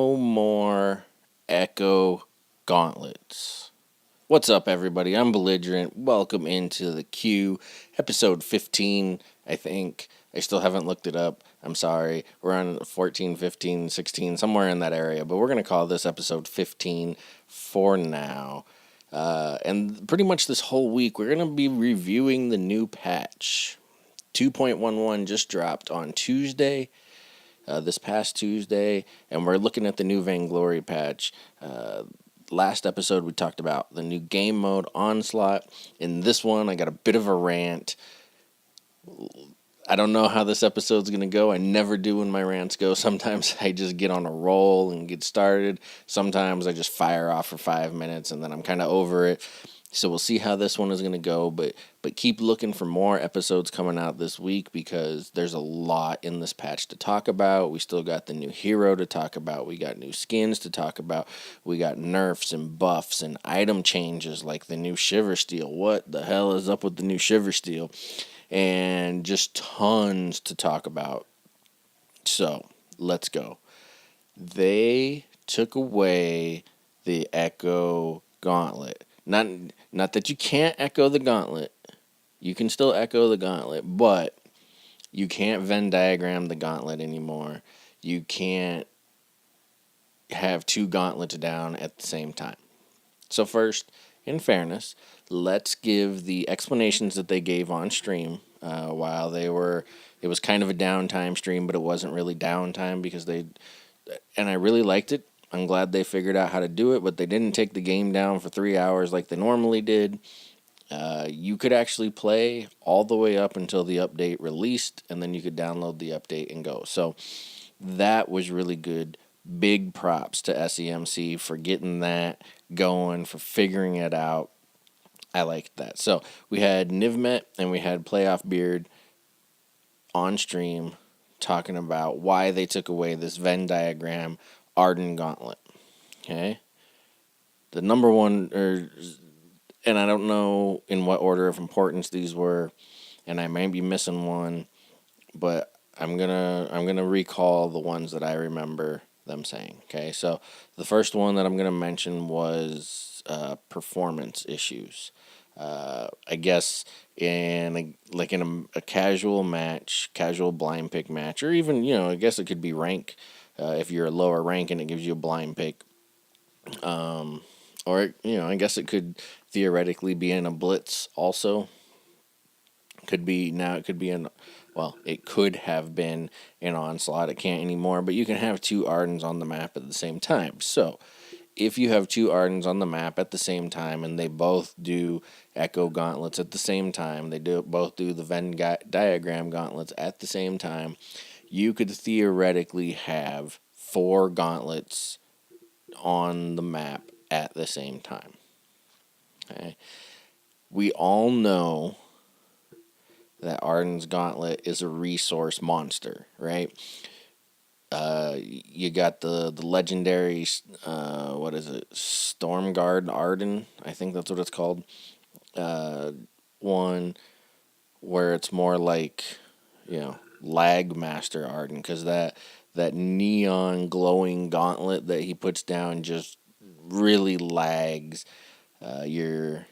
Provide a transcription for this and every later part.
No more Echo Gauntlets. What's up, everybody? I'm Belligerent. Welcome into the queue. Episode 15, I think. I still haven't looked it up. I'm sorry. We're on 14, 15, 16, somewhere in that area. But we're going to call this episode 15 for now. And pretty much this whole week, we're going to be reviewing the new patch. 2.11 just dropped on Tuesday. This past Tuesday, and we're looking at the new Vainglory patch. Last episode, we talked about the new game mode, Onslaught. In this one, I got a bit of a rant. I don't know how this episode's going to go. I never do when my rants go. Sometimes I just get on a roll and get started. Sometimes I just fire off for 5 minutes, and then I'm kind of over it. So we'll see how this one is going to go, but keep looking for more episodes coming out this week because there's a lot in this patch to talk about. We still got the new hero to talk about. We got new skins to talk about. We got nerfs and buffs and item changes like the new Shiver Steel. What the hell is up with the new Shiver Steel? And just tons to talk about. So, let's go. They took away the Echo Gauntlet. Not that you can't echo the Gauntlet. You can still echo the Gauntlet, but you can't Venn diagram the Gauntlet anymore. You can't have two gauntlets down at the same time. So first, in fairness, let's give the explanations that they gave on stream while it was kind of a downtime stream, but it wasn't really downtime because and I really liked it. I'm glad they figured out how to do it, but they didn't take the game down for 3 hours like they normally did. You could actually play all the way up until the update released, and then you could download the update and go. So that was really good. Big props to SEMC for getting that going, for figuring it out. I liked that. So we had Nivmet and we had Playoff Beard on stream talking about why they took away this Venn diagram Arden Gauntlet. Okay? The number one, and I don't know in what order of importance these were, and I may be missing one, but I'm gonna recall the ones that I remember them saying. Okay, so the first one that I'm gonna mention was performance issues. I guess in a casual match, casual blind pick match, or even I guess it could be rank. If you're a lower rank and it gives you a blind pick, or I guess it could theoretically be in a blitz also. It could be it could have been an Onslaught. It can't anymore, but you can have two Ardens on the map at the same time. So if you have two Ardens on the map at the same time and they both do Echo Gauntlets at the same time, they both do the Venn diagram Gauntlets at the same time, you could theoretically have 4 gauntlets on the map at the same time. Okay? We all know that Arden's Gauntlet is a resource monster, right? You got the legendary, Stormguard Arden, I think that's what it's called. One where it's more like, Lag Master Arden, because that neon glowing gauntlet that he puts down just really lags your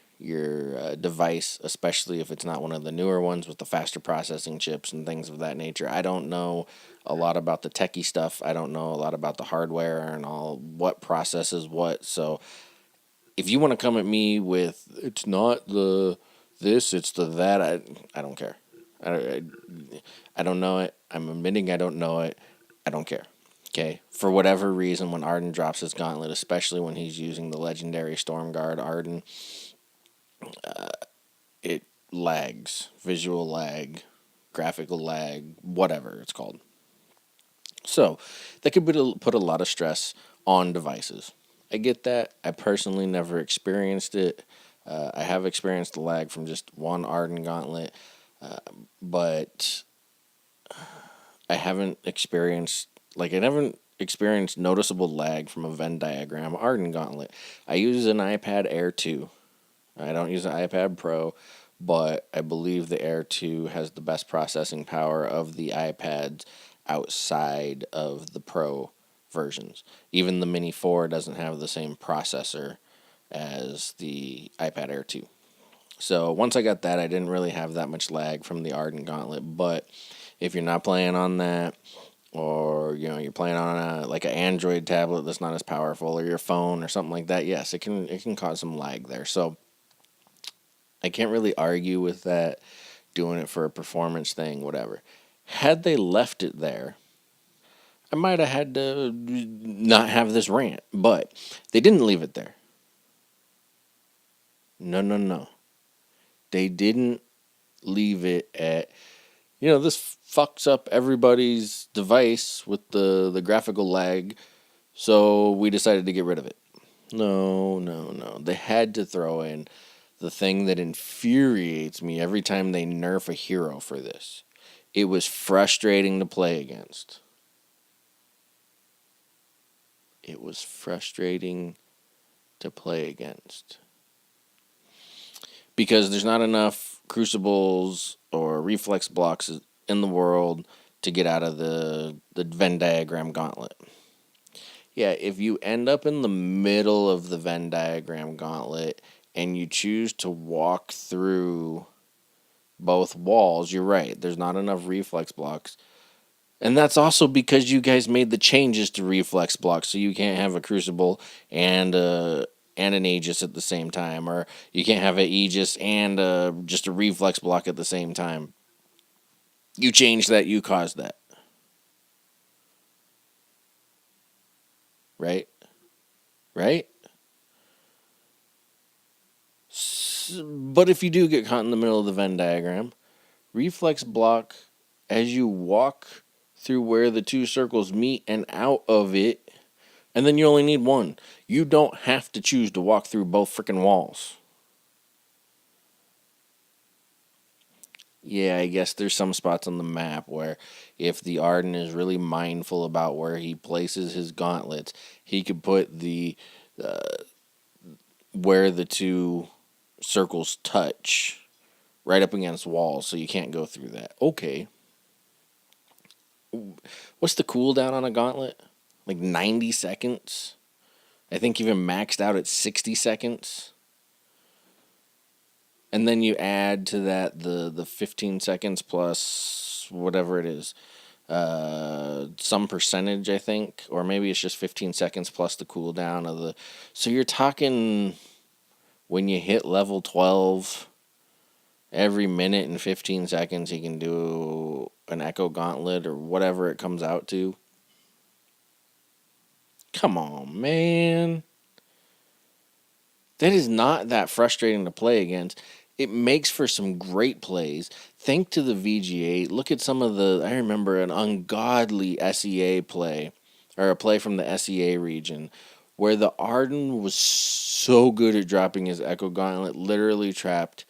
device, especially if it's not one of the newer ones with the faster processing chips and things of that nature. I don't know a lot about the techie stuff. I don't know a lot about the hardware and all what processes what. So if you want to come at me with it's not the this, it's the that, I don't care. I don't know it. I'm admitting I don't know it. I don't care. Okay? For whatever reason, when Arden drops his gauntlet, especially when he's using the legendary Stormguard Arden, it lags. Visual lag, graphical lag, whatever it's called. So, that could put a lot of stress on devices. I get that. I personally never experienced it. I have experienced the lag from just one Arden Gauntlet, but I haven't experienced noticeable lag from a Venn diagram Arden Gauntlet. I use an iPad Air 2. I don't use an iPad Pro, but I believe the Air 2 has the best processing power of the iPads outside of the Pro versions. Even the Mini 4 doesn't have the same processor as the iPad Air 2. So once I got that, I didn't really have that much lag from the Arden Gauntlet. But if you're not playing on that, or you're playing on an Android tablet that's not as powerful, or your phone or something like that, yes, it can cause some lag there. So I can't really argue with that. Doing it for a performance thing, whatever. Had they left it there, I might have had to not have this rant, but they didn't leave it there. No, no, no. They didn't leave it at, this fucks up everybody's device with the graphical lag, so we decided to get rid of it. No, no, no. They had to throw in the thing that infuriates me every time they nerf a hero for this. It was frustrating to play against. It was frustrating to play against. Because there's not enough crucibles or reflex blocks in the world to get out of the Venn diagram gauntlet. Yeah, if you end up in the middle of the Venn diagram gauntlet and you choose to walk through both walls, you're right. There's not enough reflex blocks. And that's also because you guys made the changes to reflex blocks, so you can't have a crucible and an Aegis at the same time, or you can't have an Aegis and just a reflex block at the same time. You changed that, you caused that. Right? Right? But if you do get caught in the middle of the Venn diagram, reflex block as you walk through where the two circles meet and out of it, and then you only need one. You don't have to choose to walk through both freaking walls. Yeah, I guess there's some spots on the map where if the Arden is really mindful about where he places his gauntlets, he could put the uh, where the two circles touch right up against walls, so you can't go through that. Okay. What's the cooldown on a gauntlet? Like 90 seconds? I think even maxed out at 60 seconds. And then you add to that the 15 seconds plus whatever it is. Some percentage, I think. Or maybe it's just 15 seconds plus the cooldown of the... So you're talking when you hit level 12, every minute and 15 seconds he can do an Echo Gauntlet or whatever it comes out to. Come on, man. That is not that frustrating to play against. It makes for some great plays. Thank to the VGA. Look at some of the... I remember an ungodly SEA play, or a play from the SEA region, where the Arden was so good at dropping his Echo Gauntlet, literally trapped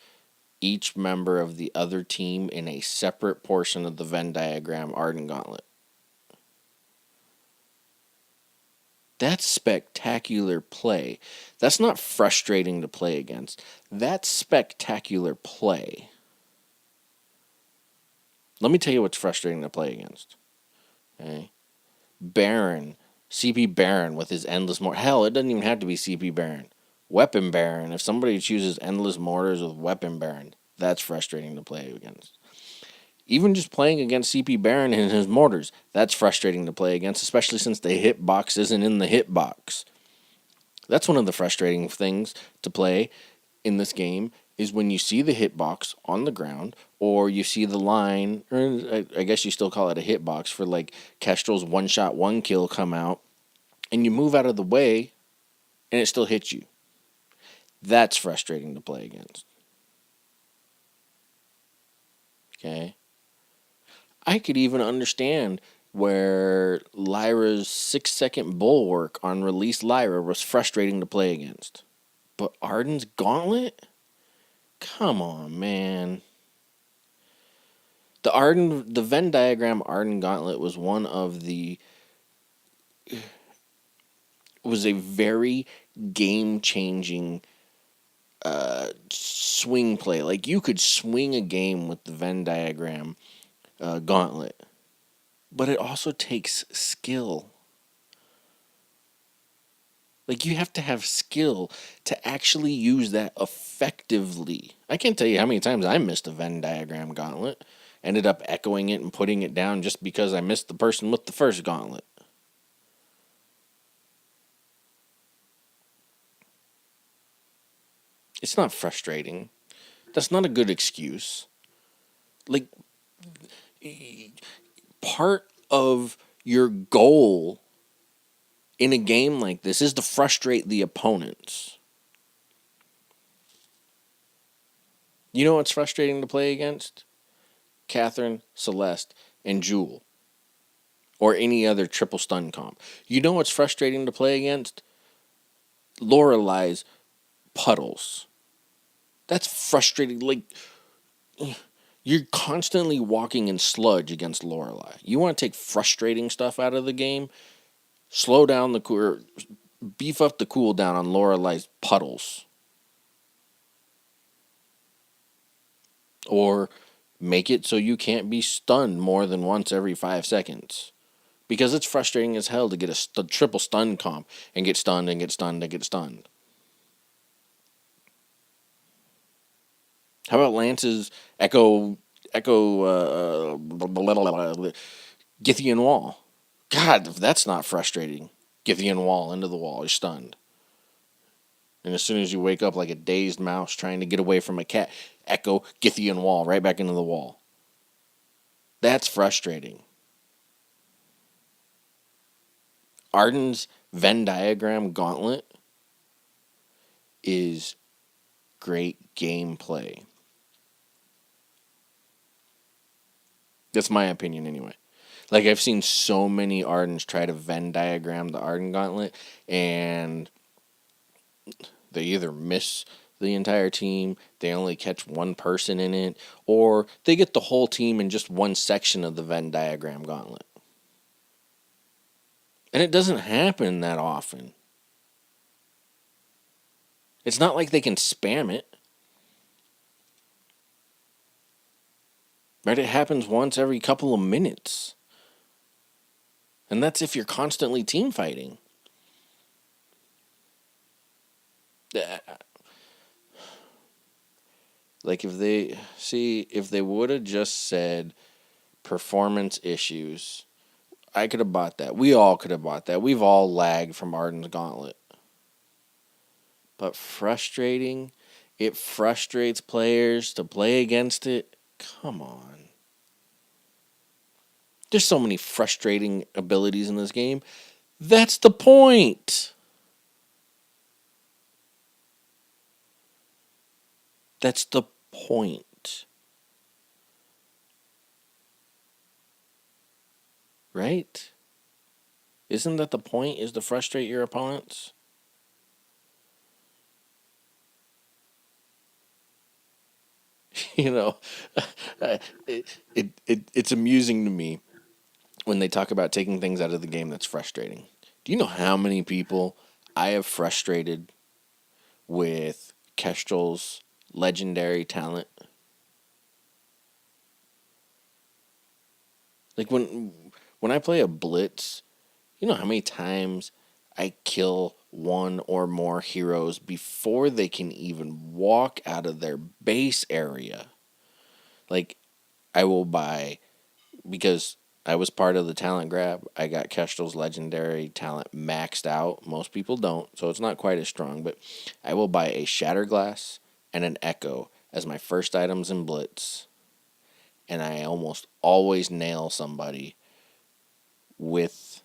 each member of the other team in a separate portion of the Venn diagram Arden Gauntlet. That's spectacular play. That's not frustrating to play against. That's spectacular play. Let me tell you what's frustrating to play against. Okay? Baron, CP Baron with his endless mortar. Hell, it doesn't even have to be CP Baron. Weapon Baron. If somebody chooses endless mortars with Weapon Baron, that's frustrating to play against. Even just playing against CP Baron and his mortars, that's frustrating to play against, especially since the hitbox isn't in the hitbox. That's one of the frustrating things to play in this game, is when you see the hitbox on the ground, or you see the line, or I guess you still call it a hitbox for like Kestrel's one shot, one kill come out, and you move out of the way, and it still hits you. That's frustrating to play against. Okay? I could even understand where Lyra's 6-second bulwark on release Lyra was frustrating to play against. But Arden's Gauntlet? Come on, man. The Venn diagram Arden Gauntlet was was a very game-changing swing play. Like, you could swing a game with the Venn diagram Gauntlet. But it also takes skill. Like, you have to have skill to actually use that effectively. I can't tell you how many times I missed a Venn diagram gauntlet. Ended up echoing it and putting it down just because I missed the person with the first gauntlet. It's not frustrating. That's not a good excuse. Like, part of your goal in a game like this is to frustrate the opponents. You know what's frustrating to play against? Catherine, Celeste, and Jewel. Or any other triple stun comp. You know what's frustrating to play against? Lorelai's puddles. That's frustrating. Like, you're constantly walking in sludge against Lorelai. You want to take frustrating stuff out of the game? Slow down the beef up the cooldown on Lorelai's puddles. Or make it so you can't be stunned more than once every 5 seconds. Because it's frustrating as hell to get a triple stun comp and get stunned and get stunned and get stunned. How about Lance's Echo Githian Wall? God, if that's not frustrating. Githian Wall into the wall, you're stunned. And as soon as you wake up like a dazed mouse trying to get away from a cat, Echo Githian Wall right back into the wall. That's frustrating. Arden's Venn diagram gauntlet is great gameplay. That's my opinion anyway. Like, I've seen so many Ardens try to Venn diagram the Arden gauntlet, and they either miss the entire team, they only catch one person in it, or they get the whole team in just one section of the Venn diagram gauntlet. And it doesn't happen that often. It's not like they can spam it. Right? It happens once every couple of minutes. And that's if you're constantly team fighting. Like, if they would have just said performance issues, I could have bought that. We all could have bought that. We've all lagged from Arden's Gauntlet. But frustrating, it frustrates players to play against it. Come on. There's so many frustrating abilities in this game. That's the point. That's the point. Right? Isn't that the point, is to frustrate your opponents? You know, it's amusing to me when they talk about taking things out of the game that's frustrating. Do you know how many people I have frustrated with Kestrel's legendary talent? Like, when I play a blitz, you know how many times I kill one or more heroes before they can even walk out of their base area? Like, I will buy, because I was part of the talent grab, I got Kestrel's legendary talent maxed out. Most people don't, so it's not quite as strong, but I will buy a Shatterglass and an Echo as my first items in Blitz, and I almost always nail somebody with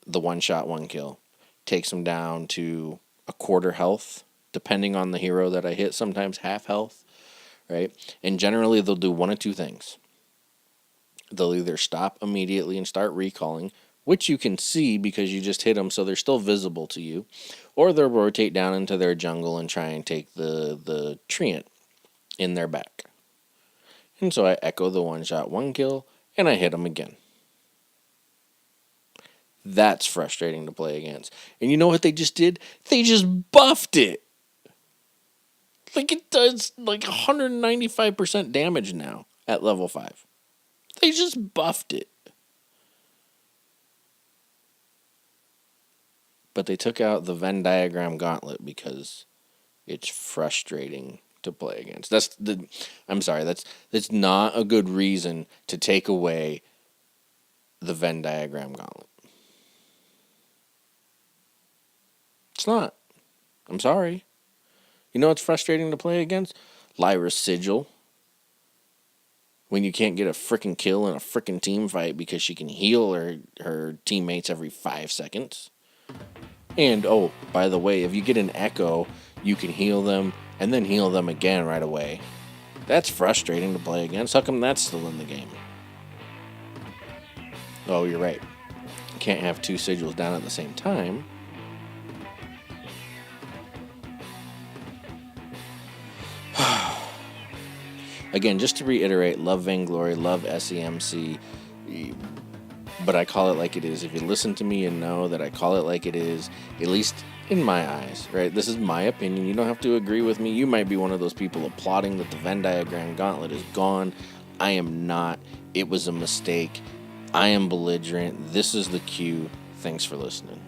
the one shot, one kill. Takes them down to a quarter health, depending on the hero that I hit, sometimes half health, right? And generally they'll do one of two things. They'll either stop immediately and start recalling, which you can see because you just hit them, so they're still visible to you, or they'll rotate down into their jungle and try and take the treant in their back. And so I echo the one shot, one kill, and I hit them again. That's frustrating to play against. And you know what they just did? They just buffed it. Like, it does like 195% damage now at level 5. They just buffed it. But they took out the Venn diagram gauntlet because it's frustrating to play against. That's not a good reason to take away the Venn diagram gauntlet. It's not. I'm sorry. You know what's frustrating to play against? Lyra's Sigil. When you can't get a frickin' kill in a frickin' team fight because she can heal her teammates every 5 seconds. And, oh, by the way, if you get an Echo, you can heal them and then heal them again right away. That's frustrating to play against. How come that's still in the game? Oh, you're right. You can't have 2 sigils down at the same time. Again, just to reiterate, love Vainglory, love SEMC, but I call it like it is. If you listen to me and know that I call it like it is, at least in my eyes, right? This is my opinion. You don't have to agree with me. You might be one of those people applauding that the Venn diagram gauntlet is gone. I am not. It was a mistake. I am belligerent. This is the Q. Thanks for listening.